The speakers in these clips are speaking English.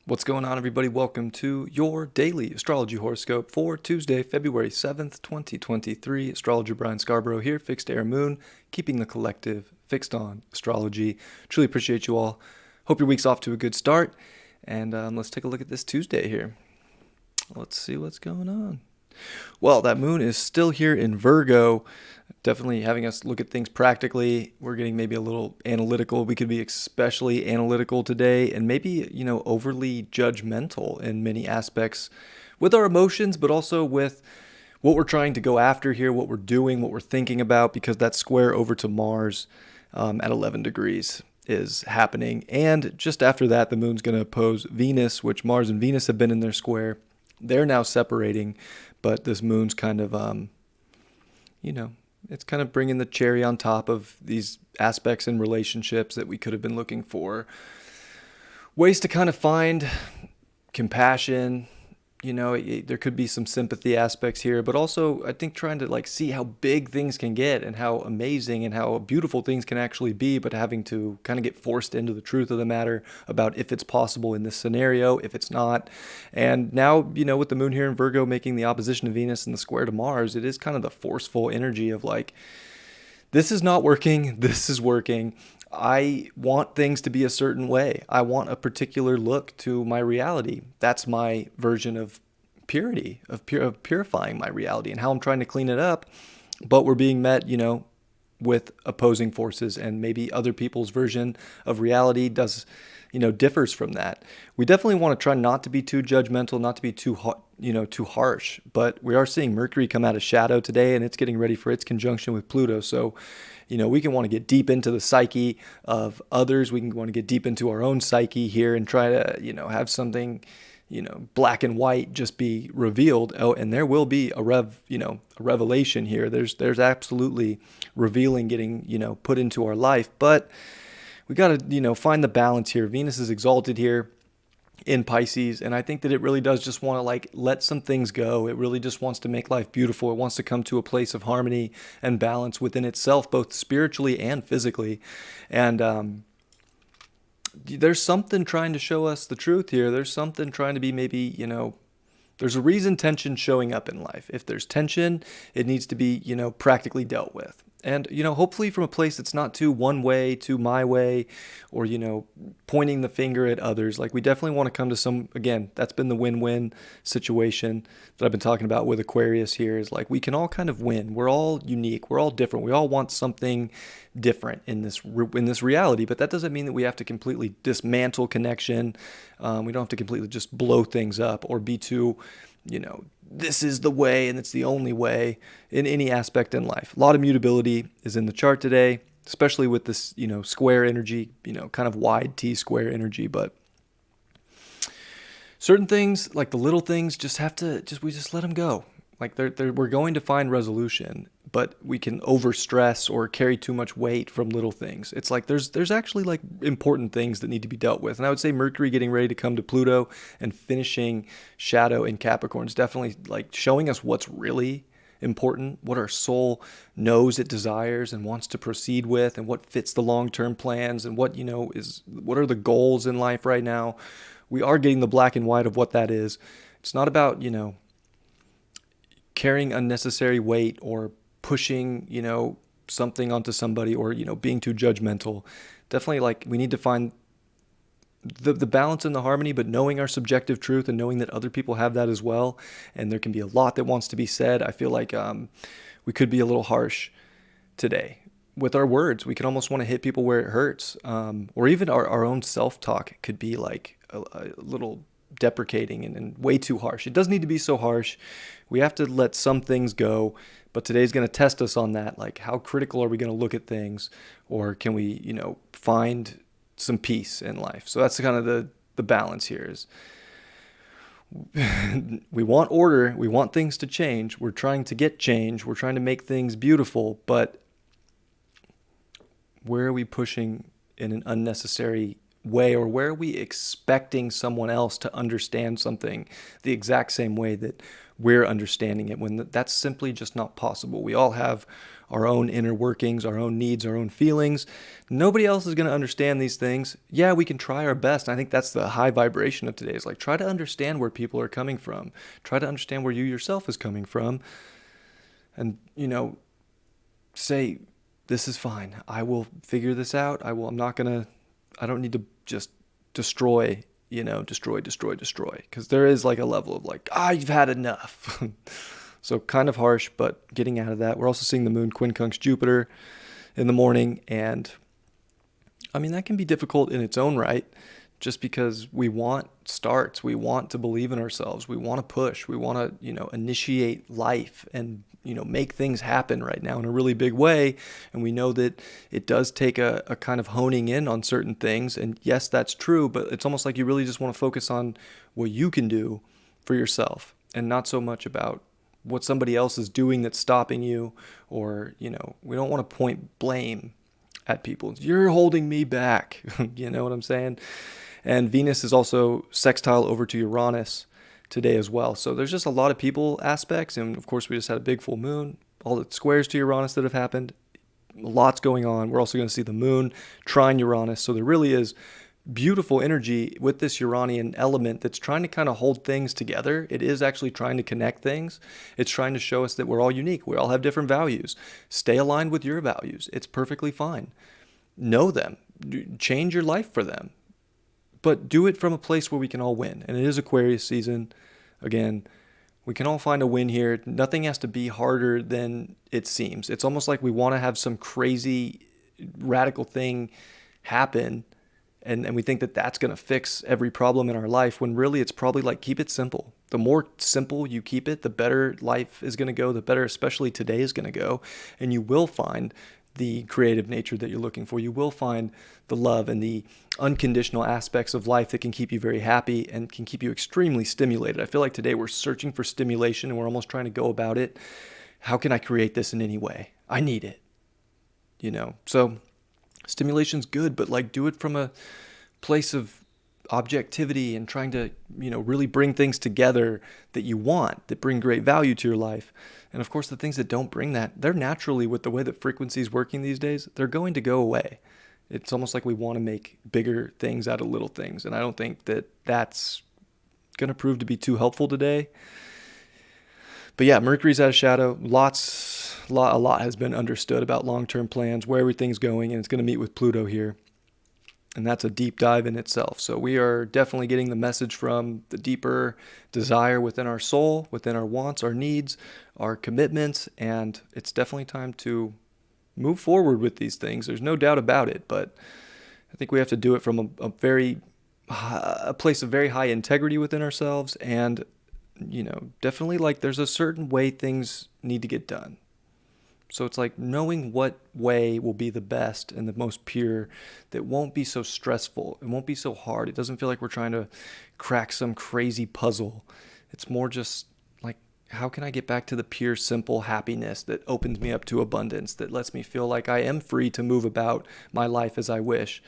What's going on, everybody? Welcome to your daily astrology horoscope for Tuesday, February 7th, 2023. Astrologer Brian Scarborough here, Fixed Air Moon, keeping the collective fixed on astrology. Truly appreciate you all. Hope your week's off to a good start. And let's take a look at this Tuesday here. Let's see what's going on. Well, that moon is still here in Virgo, definitely having us look at things practically. We're getting maybe a little analytical. We could be especially analytical today and maybe, overly judgmental in many aspects with our emotions, but also with what we're trying to go after here, what we're doing, what we're thinking about, because that square over to Mars at 11 degrees is happening. And just after that, the moon's going to oppose Venus, which Mars and Venus have been in their square. They're now separating, but this moon's kind of, it's kind of bringing the cherry on top of these aspects in relationships that we could have been looking for. Ways to kind of find compassion. There could be some sympathy aspects here, but also I think trying to see how big things can get and how amazing and how beautiful things can actually be, but having to kind of get forced into the truth of the matter about if it's possible in this scenario, if it's not. And now, with the moon here in Virgo making the opposition to Venus and the square to Mars, it is kind of the forceful energy of this is not working, this is working. I want things to be a certain way. I want a particular look to my reality. That's my version of purity, of purifying my reality and how I'm trying to clean it up. But we're being met, with opposing forces, and maybe other people's version of reality differs from that. We definitely want to try not to be too judgmental, not to be too harsh. But we are seeing Mercury come out of shadow today, and it's getting ready for its conjunction with Pluto. So, we can want to get deep into the psyche of others. We can want to get deep into our own psyche here and try to, have something, black and white just be revealed. Oh, and there will be a revelation here. There's absolutely revealing getting, put into our life. But we got to, find the balance here. Venus is exalted here in Pisces, and I think that it really does just want to let some things go. It really just wants to make life beautiful. It wants to come to a place of harmony and balance within itself, both spiritually and physically. And there's something trying to show us the truth here. There's something trying to be maybe, there's a reason tension's showing up in life. If there's tension, it needs to be, practically dealt with. And, hopefully from a place that's not too one way, too my way, or, pointing the finger at others. We definitely want to come to again, that's been the win-win situation that I've been talking about with Aquarius here, is we can all kind of win. We're all unique. We're all different. We all want something different in this reality, but that doesn't mean that we have to completely dismantle connection. We don't have to completely just blow things up or be too, this is the way and it's the only way in any aspect in life. A lot of mutability is in the chart today, especially with this, square energy, kind of wide T square energy. But certain things, like the little things, we just let them go. We're going to find resolution, but we can overstress or carry too much weight from little things. It's there's actually important things that need to be dealt with. And I would say Mercury getting ready to come to Pluto and finishing shadow in Capricorn is definitely showing us what's really important, what our soul knows it desires and wants to proceed with, and what fits the long-term plans, and what are the goals in life right now. We are getting the black and white of what that is. It's not about, carrying unnecessary weight or pushing, something onto somebody, or, being too judgmental. Definitely we need to find the balance and the harmony, but knowing our subjective truth and knowing that other people have that as well. And there can be a lot that wants to be said. I feel we could be a little harsh today with our words. We could almost want to hit people where it hurts. Or even our own self-talk could be a little deprecating and way too harsh. It doesn't need to be so harsh. We have to let some things go, but today's going to test us on that. How critical are we going to look at things, or can we, find some peace in life? So that's kind of the balance here is we want order. We want things to change. We're trying to get change. We're trying to make things beautiful, but Where are we pushing in an unnecessary way, or where are we expecting someone else to understand something the exact same way that we're understanding it, when that's simply just not possible? We all have our own inner workings, our own needs, our own feelings. Nobody else is going to understand these things. Yeah, we can try our best. And I think that's the high vibration of today, is like, try to understand where people are coming from. Try to understand where you yourself is coming from. And, say, this is fine. I will figure this out. I don't need to just destroy, destroy. Because there is like a level of like, you've had enough. So kind of harsh, but getting out of that. We're also seeing the moon quincunx Jupiter in the morning. And I mean, that can be difficult in its own right, just because we want starts. We want to believe in ourselves. We want to push. We want to, initiate life and, make things happen right now in a really big way. And we know that it does take a kind of honing in on certain things. And yes, that's true, but it's almost like you really just want to focus on what you can do for yourself, and not so much about what somebody else is doing that's stopping you. Or, we don't want to point blame at people. You're holding me back. You know what I'm saying? And Venus is also sextile over to Uranus today as well. So there's just a lot of people aspects. And of course, we just had a big full moon, all the squares to Uranus that have happened. Lots going on. We're also going to see the moon trine Uranus. So there really is beautiful energy with this Uranian element that's trying to kind of hold things together. It is actually trying to connect things. It's trying to show us that we're all unique. We all have different values. Stay aligned with your values. It's perfectly fine. Know them. Change your life for them. But do it from a place where we can all win. And it is Aquarius season. Again, we can all find a win here. Nothing has to be harder than it seems. It's almost like we want to have some crazy, radical thing happen. And we think that that's going to fix every problem in our life, when really it's probably like, keep it simple. The more simple you keep it, the better life is going to go, the better especially today is going to go. And you will find the creative nature that you're looking for. You will find the love and the unconditional aspects of life that can keep you very happy and can keep you extremely stimulated. I feel like today we're searching for stimulation, and we're almost trying to go about it. How can I create this in any way? I need it. So stimulation's good, but like, do it from a place of objectivity and trying to, really bring things together that you want, that bring great value to your life. And of course, the things that don't bring that, they're naturally, with the way that frequency is working these days, they're going to go away. It's almost like we want to make bigger things out of little things. And I don't think that that's going to prove to be too helpful today. But yeah, Mercury's out of shadow. A lot has been understood about long-term plans, where everything's going, and it's going to meet with Pluto here. And that's a deep dive in itself. So we are definitely getting the message from the deeper desire within our soul, within our wants, our needs, our commitments. And it's definitely time to move forward with these things. There's no doubt about it. But I think we have to do it from a place of very high integrity within ourselves. And, definitely like there's a certain way things need to get done. So it's like knowing what way will be the best and the most pure, that won't be so stressful. It won't be so hard. It doesn't feel like we're trying to crack some crazy puzzle. It's more just like, how can I get back to the pure, simple happiness that opens me up to abundance, that lets me feel like I am free to move about my life as I wish.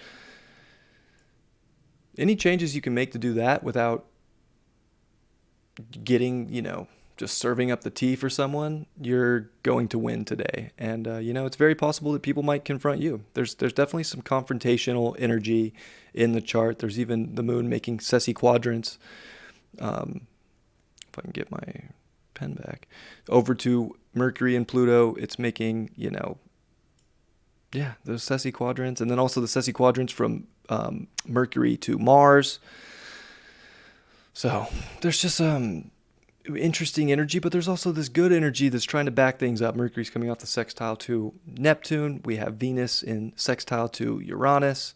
Any changes you can make to do that without getting, just serving up the tea for someone, you're going to win today. And, it's very possible that people might confront you. There's definitely some confrontational energy in the chart. There's even the moon making sessi quadrants. If I can get my pen back. Over to Mercury and Pluto, it's making, those sessi quadrants. And then also the sessi quadrants from Mercury to Mars. So there's just interesting energy, but there's also this good energy that's trying to back things up. Mercury's coming off the sextile to Neptune. We have Venus in sextile to Uranus.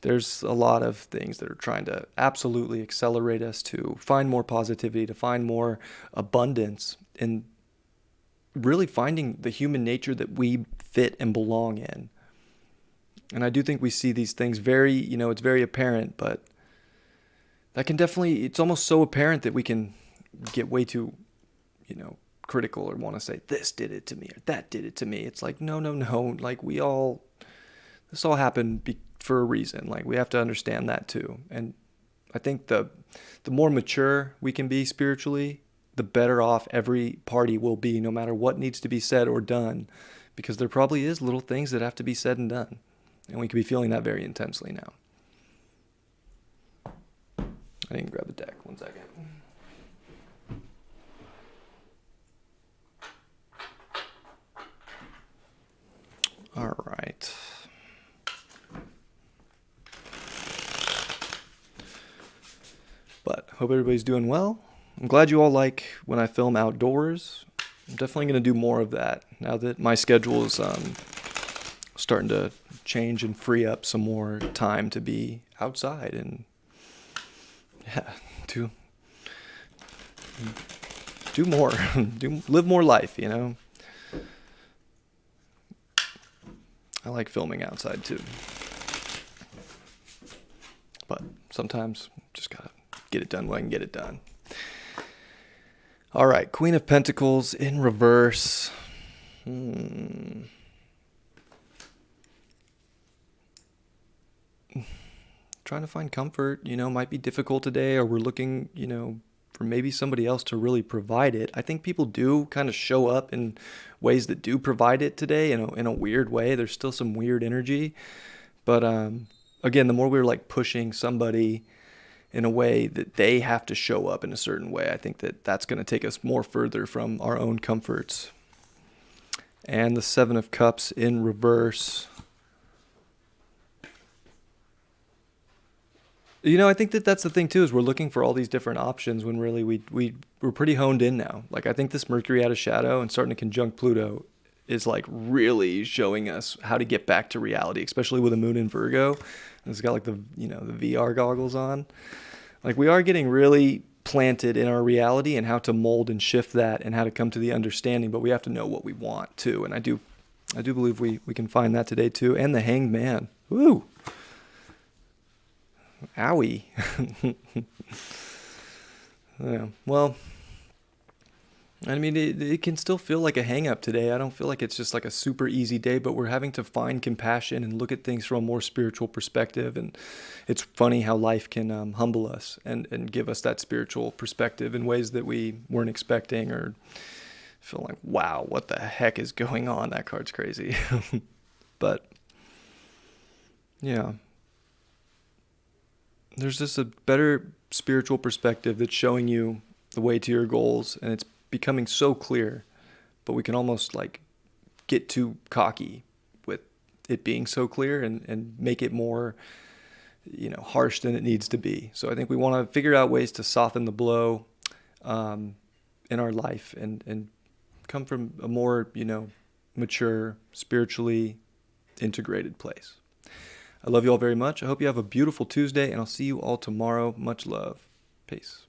There's a lot of things that are trying to absolutely accelerate us to find more positivity, to find more abundance, and really finding the human nature that we fit and belong in. And I do think we see these things very, it's very apparent, but that can definitely, it's almost so apparent that we can get way too, critical, or want to say this did it to me or that did it to me. It's like, no. Like, there's this all happened for a reason. Like, we have to understand that too. And I think the more mature we can be spiritually, the better off every party will be, no matter what needs to be said or done, because there probably is little things that have to be said and done. And we could be feeling that very intensely now. I didn't grab the deck. 1 second. All right. But hope everybody's doing well. I'm glad you all like when I film outdoors. I'm definitely going to do more of that now that my schedule is starting to change and free up some more time to be outside and do more, live more life, you know. I like filming outside too, but sometimes just gotta get it done when I can get it done. All right, Queen of Pentacles in reverse. Trying to find comfort, you know, might be difficult today, or we're looking, you know, for maybe somebody else to really provide it. I think people do kind of show up in ways that do provide it today in a weird way. There's still some weird energy. But again, the more we're like pushing somebody in a way that they have to show up in a certain way, I think that that's going to take us more further from our own comforts. And the Seven of Cups in reverse. You know, I think that that's the thing too, is we're looking for all these different options when really we're pretty honed in now. Like, I think this Mercury out of shadow and starting to conjunct Pluto is like really showing us how to get back to reality, especially with a moon in Virgo. And it's got like the, you know, the VR goggles on. Like, we are getting really planted in our reality and how to mold and shift that and how to come to the understanding, but we have to know what we want too. And I do believe we can find that today too. And the Hanged Man. Woo! Owie. Yeah, well, I mean, it can still feel like a hang-up today. I don't feel like it's just like a super easy day, but we're having to find compassion and look at things from a more spiritual perspective. And it's funny how life can humble us and give us that spiritual perspective in ways that we weren't expecting, or feel like, wow, what the heck is going on? That card's crazy. But, yeah. There's just a better spiritual perspective that's showing you the way to your goals, and it's becoming so clear, but we can almost like get too cocky with it being so clear and make it more, you know, harsh than it needs to be. So I think we want to figure out ways to soften the blow in our life and come from a more, you know, mature, spiritually integrated place. I love you all very much. I hope you have a beautiful Tuesday, and I'll see you all tomorrow. Much love. Peace.